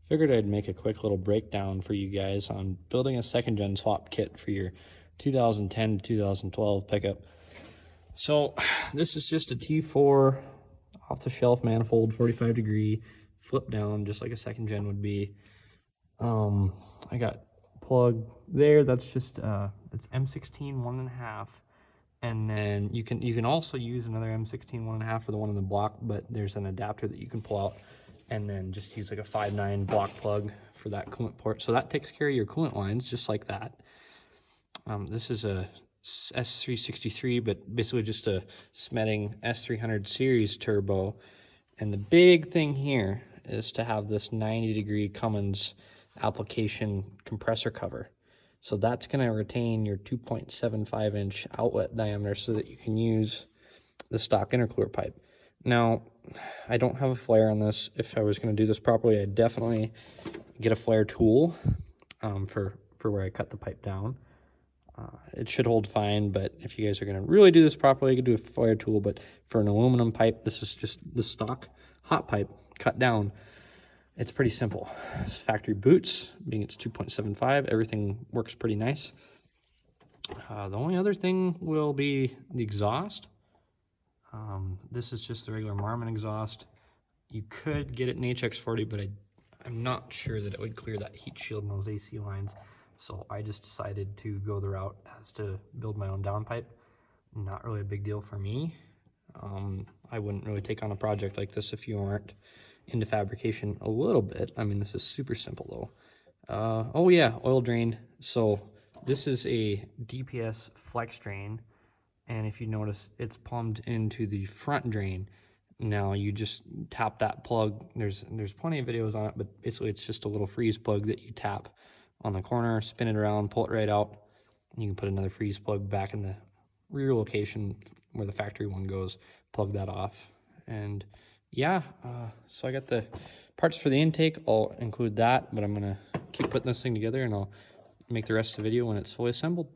figured I'd make a quick little breakdown for you guys on building a second gen swap kit for your 2010 to 2012 pickup. So this is just a T4 off the shelf manifold, 45 degree, flip down just like a second gen would be. I got plug there, that's just it's M16 1.5, and then you can also use another M16 1.5 for the one in the block, but there's an adapter that you can pull out and then just use like a 5.9 block plug for that coolant port. So that takes care of your coolant lines just like that. This is a S363, but basically just a Smetting S300 series turbo. And the big thing here is to have this 90-degree Cummins application compressor cover. So that's going to retain your 2.75-inch outlet diameter so that you can use the stock intercooler pipe. Now, I don't have a flare on this. If I was going to do this properly, I'd definitely get a flare tool for where I cut the pipe down. It should hold fine, but if you guys are going to really do this properly, you can do a flare tool. But for an aluminum pipe, this is just the stock hot pipe cut down. It's pretty simple. It's factory boots, being it's 2.75, everything works pretty nice. The only other thing will be the exhaust. This is just the regular Marmon exhaust. You could get it in HX40, but I'm not sure that it would clear that heat shield in those AC lines. So I just decided to go the route as to build my own downpipe. Not really a big deal for me. I wouldn't really take on a project like this if you aren't into fabrication a little bit. I mean, this is super simple though. Oh yeah, oil drain. So this is a DPS flex drain, and if you notice, it's plumbed into the front drain. Now you just tap that plug. There's plenty of videos on it, but basically it's just a little freeze plug that you tap on the corner, spin it around, pull it right out, and you can put another freeze plug back in the rear location where the factory one goes, plug that off. And yeah, so I got the parts for the intake. I'll include that, but I'm gonna keep putting this thing together and I'll make the rest of the video when it's fully assembled.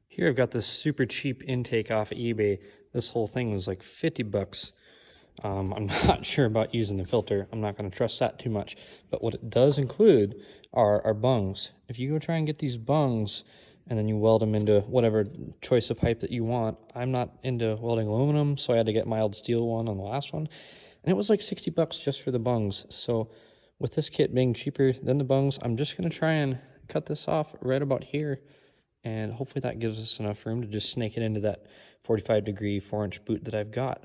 Here I've got this super cheap intake off of eBay. This whole thing was like 50 bucks. I'm not sure about using the filter. I'm not going to trust that too much. But what it does include are bungs. If you go try and get these bungs and then you weld them into whatever choice of pipe that you want, I'm not into welding aluminum, so I had to get mild steel one on the last one. And it was like 60 bucks just for the bungs. So with this kit being cheaper than the bungs, I'm just going to try and cut this off right about here. And hopefully that gives us enough room to just snake it into that 45-degree 4-inch boot that I've got.